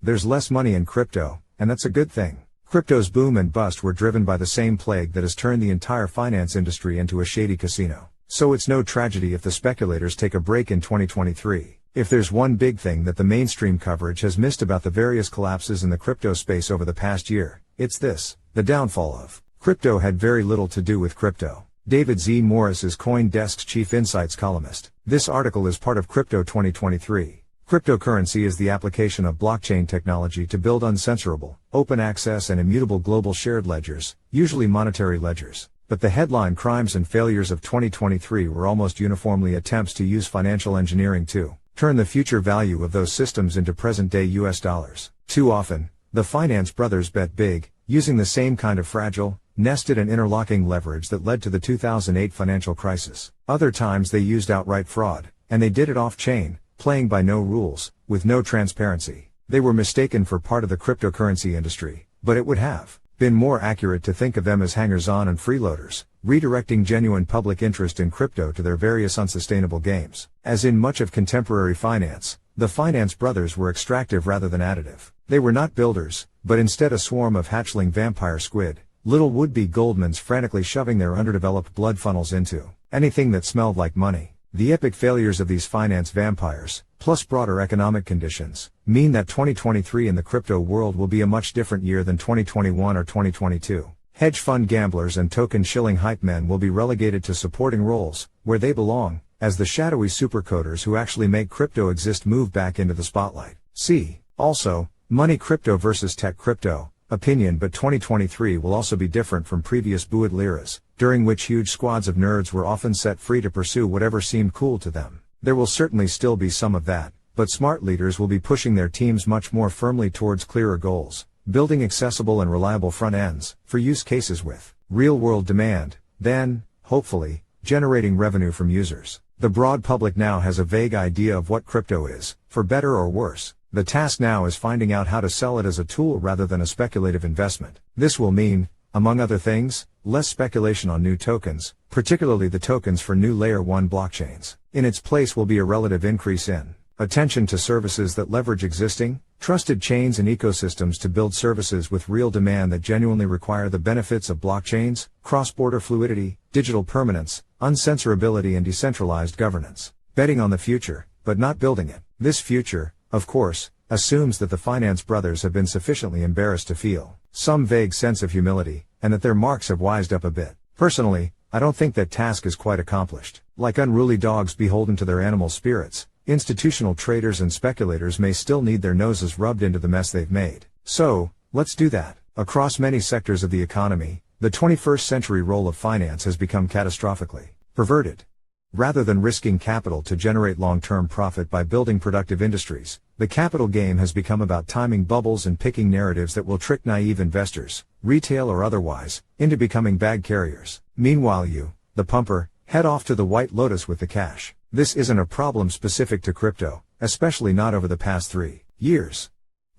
There's less money in crypto, and that's a good thing. Crypto's boom and bust were driven by the same plague that has turned the entire finance industry into a shady casino. So it's no tragedy if the speculators take a break in 2023. If there's one big thing that the mainstream coverage has missed about the various collapses in the crypto space over the past year, it's this: the downfall of crypto had very little to do with crypto. David Z. Morris is CoinDesk's chief insights columnist. This article is part of Crypto 2023. Cryptocurrency is the application of blockchain technology to build uncensorable, open access and immutable global shared ledgers, usually monetary ledgers. But the headline crimes and failures of 2023 were almost uniformly attempts to use financial engineering to turn the future value of those systems into present-day US dollars. Too often, the finance brothers bet big, using the same kind of fragile, nested and interlocking leverage that led to the 2008 financial crisis. Other times they used outright fraud, and they did it off-chain, playing by no rules, with no transparency. They were mistaken for part of the cryptocurrency industry, but it would have been more accurate to think of them as hangers-on and freeloaders, redirecting genuine public interest in crypto to their various unsustainable games. As in much of contemporary finance, the finance brothers were extractive rather than additive. They were not builders, but instead a swarm of hatchling vampire squid, little would-be Goldmans frantically shoving their underdeveloped blood funnels into anything that smelled like money. The epic failures of these finance vampires, plus broader economic conditions, mean that 2023 in the crypto world will be a much different year than 2021 or 2022. Hedge fund gamblers and token shilling hype men will be relegated to supporting roles, where they belong, as the shadowy supercoders who actually make crypto exist move back into the spotlight. See also, money crypto versus tech crypto opinion. But 2023 will also be different from previous buoyant eras, during which huge squads of nerds were often set free to pursue whatever seemed cool to them. There will certainly still be some of that, but smart leaders will be pushing their teams much more firmly towards clearer goals, building accessible and reliable front ends, for use cases with real-world demand, then, hopefully, generating revenue from users. The broad public now has a vague idea of what crypto is, for better or worse. The task now is finding out how to sell it as a tool rather than a speculative investment. This will mean, among other things, less speculation on new tokens, particularly the tokens for new Layer 1 blockchains. In its place will be a relative increase in attention to services that leverage existing, trusted chains and ecosystems to build services with real demand that genuinely require the benefits of blockchains, cross-border fluidity, digital permanence, uncensorability and decentralized governance. Betting on the future, but not building it. This future, of course, assumes that the finance brothers have been sufficiently embarrassed to feel some vague sense of humility, and that their marks have wised up a bit. Personally, I don't think that task is quite accomplished. Like unruly dogs beholden to their animal spirits, institutional traders and speculators may still need their noses rubbed into the mess they've made. So, let's do that. Across many sectors of the economy, the 21st century role of finance has become catastrophically perverted. Rather than risking capital to generate long-term profit by building productive industries, the capital game has become about timing bubbles and picking narratives that will trick naive investors, retail or otherwise, into becoming bag carriers. Meanwhile you, the pumper, head off to the White Lotus with the cash. This isn't a problem specific to crypto, especially not over the past 3 years.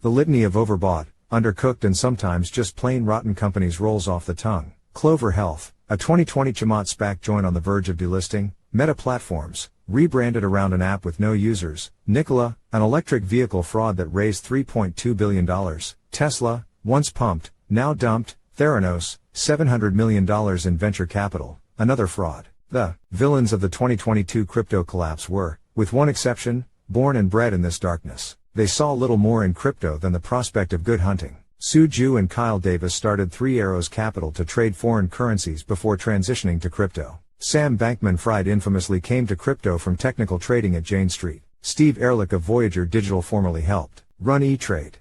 The litany of overbought, undercooked and sometimes just plain rotten companies rolls off the tongue. Clover Health, a 2020 Chamath SPAC joined on the verge of delisting. Meta Platforms, rebranded around an app with no users. Nikola, an electric vehicle fraud that raised $3.2 billion. Tesla, once pumped, now dumped. Theranos, $700 million in venture capital, another fraud. The villains of the 2022 crypto collapse were, with one exception, born and bred in this darkness. They saw little more in crypto than the prospect of good hunting. Sue Ju and Kyle Davis started Three Arrows Capital to trade foreign currencies before transitioning to crypto. Sam Bankman-Fried infamously came to crypto from technical trading at Jane Street. Steve Ehrlich of Voyager Digital formerly helped run E-Trade.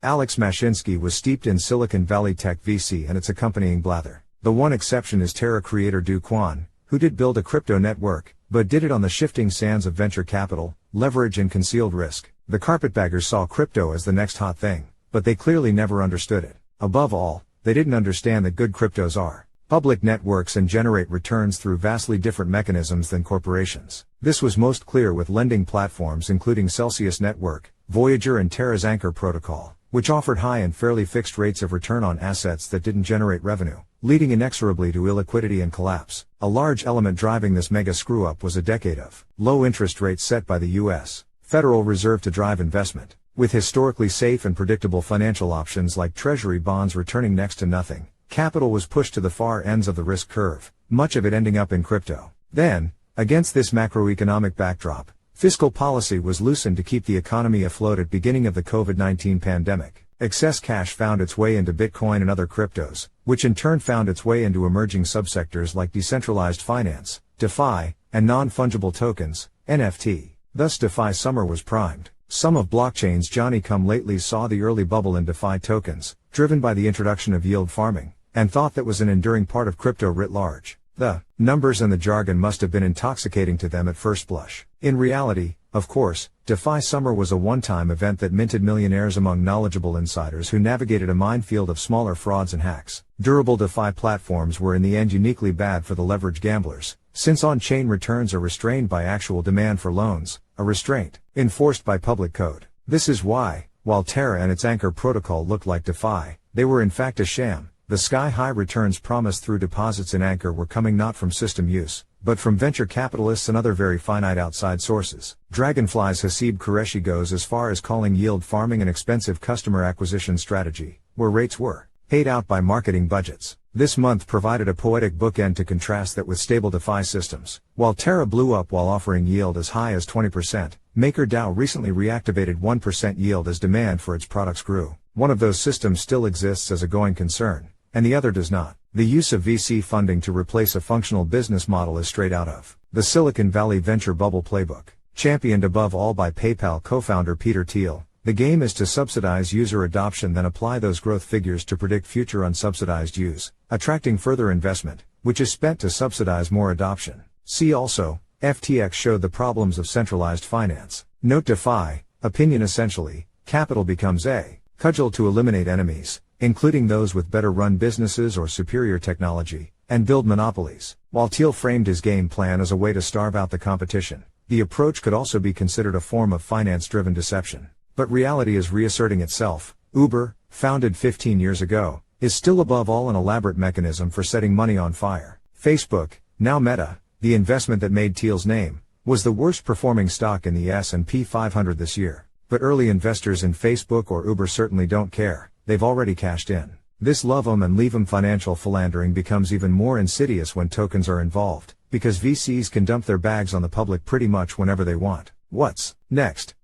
Alex Mashinsky was steeped in Silicon Valley tech VC and its accompanying blather. The one exception is Terra creator Do Kwon, who did build a crypto network, but did it on the shifting sands of venture capital, leverage and concealed risk. The carpetbaggers saw crypto as the next hot thing, but they clearly never understood it. Above all, they didn't understand that good cryptos are public networks and generate returns through vastly different mechanisms than corporations. This was most clear with lending platforms including Celsius Network, Voyager and Terra's Anchor protocol, which offered high and fairly fixed rates of return on assets that didn't generate revenue, leading inexorably to illiquidity and collapse. A large element driving this mega screw-up was a decade of low interest rates set by the U.S. Federal Reserve to drive investment. With historically safe and predictable financial options like treasury bonds returning next to nothing, capital was pushed to the far ends of the risk curve, much of it ending up in crypto. Then, against this macroeconomic backdrop, fiscal policy was loosened to keep the economy afloat at beginning of the COVID-19 pandemic. Excess cash found its way into Bitcoin and other cryptos, which in turn found its way into emerging subsectors like decentralized finance, DeFi, and non-fungible tokens, NFT. Thus DeFi summer was primed. Some of blockchain's Johnny-come-latelys saw the early bubble in DeFi tokens, driven by the introduction of yield farming, and thought that was an enduring part of crypto writ large. The numbers and the jargon must have been intoxicating to them at first blush. In reality, of course, DeFi Summer was a one-time event that minted millionaires among knowledgeable insiders who navigated a minefield of smaller frauds and hacks. Durable DeFi platforms were in the end uniquely bad for the leverage gamblers, since on-chain returns are restrained by actual demand for loans, a restraint enforced by public code. This is why, while Terra and its Anchor protocol looked like DeFi, they were in fact a sham. The sky-high returns promised through deposits in Anchor were coming not from system use, but from venture capitalists and other very finite outside sources. Dragonfly's Hasib Qureshi goes as far as calling yield farming an expensive customer acquisition strategy, where rates were paid out by marketing budgets. This month provided a poetic bookend to contrast that with stable DeFi systems. While Terra blew up while offering yield as high as 20%, MakerDAO recently reactivated 1% yield as demand for its products grew. One of those systems still exists as a going concern, and the other does not. The use of VC funding to replace a functional business model is straight out of the Silicon Valley venture bubble playbook. Championed above all by PayPal co-founder Peter Thiel, the game is to subsidize user adoption then apply those growth figures to predict future unsubsidized use, attracting further investment, which is spent to subsidize more adoption. See also, FTX showed the problems of centralized finance. Note DeFi, opinion essentially, capital becomes a cudgel to eliminate enemies, including those with better run businesses or superior technology, and build monopolies. While Thiel framed his game plan as a way to starve out the competition, the approach could also be considered a form of finance-driven deception. But reality is reasserting itself. Uber, founded 15 years ago, is still above all an elaborate mechanism for setting money on fire. Facebook, now Meta, the investment that made Thiel's name, was the worst performing stock in the S&P 500 this year. But early investors in Facebook or Uber certainly don't care. They've already cashed in. This love 'em and leave 'em financial philandering becomes even more insidious when tokens are involved, because VCs can dump their bags on the public pretty much whenever they want. What's next?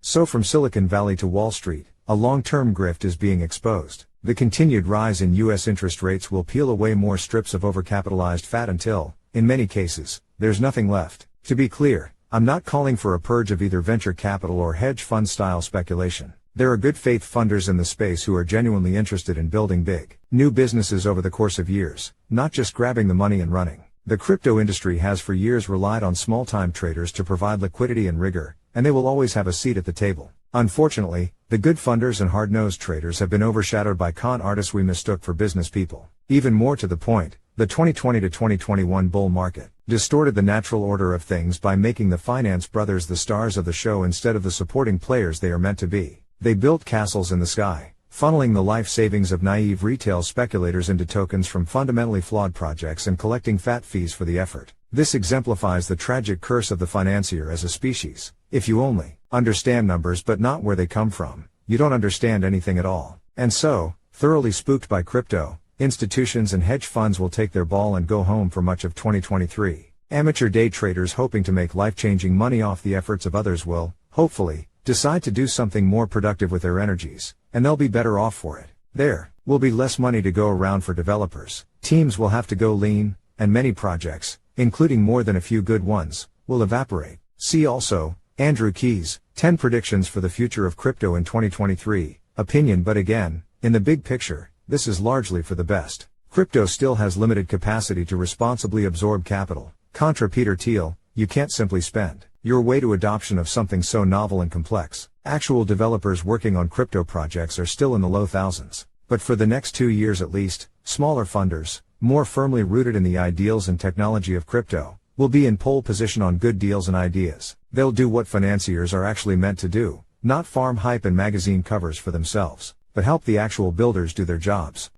So from Silicon Valley to Wall Street, a long-term grift is being exposed. The continued rise in US interest rates will peel away more strips of overcapitalized fat until, in many cases, there's nothing left. To be clear, I'm not calling for a purge of either venture capital or hedge fund style speculation. There are good faith funders in the space who are genuinely interested in building big, new businesses over the course of years, not just grabbing the money and running. The crypto industry has for years relied on small-time traders to provide liquidity and rigor, and they will always have a seat at the table. Unfortunately, the good funders and hard-nosed traders have been overshadowed by con artists we mistook for business people. Even more to the point, the 2020 to 2021 bull market distorted the natural order of things by making the finance brothers the stars of the show instead of the supporting players they are meant to be. They built castles in the sky, funneling the life savings of naive retail speculators into tokens from fundamentally flawed projects and collecting fat fees for the effort. This exemplifies the tragic curse of the financier as a species. If you only understand numbers but not where they come from, you don't understand anything at all. And so, thoroughly spooked by crypto, institutions and hedge funds will take their ball and go home for much of 2023. Amateur day traders hoping to make life-changing money off the efforts of others will, hopefully, decide to do something more productive with their energies, and they'll be better off for it. There will be less money to go around for developers, teams will have to go lean, and many projects, including more than a few good ones, will evaporate. See also, Andrew Keyes, 10 predictions for the future of crypto in 2023, opinion. But again, in the big picture, this is largely for the best. Crypto still has limited capacity to responsibly absorb capital. Contra Peter Thiel, you can't simply spend your way to adoption of something so novel and complex. Actual developers working on crypto projects are still in the low thousands. But for the next 2 years at least, smaller funders, more firmly rooted in the ideals and technology of crypto, will be in pole position on good deals and ideas. They'll do what financiers are actually meant to do, not farm hype and magazine covers for themselves, but help the actual builders do their jobs.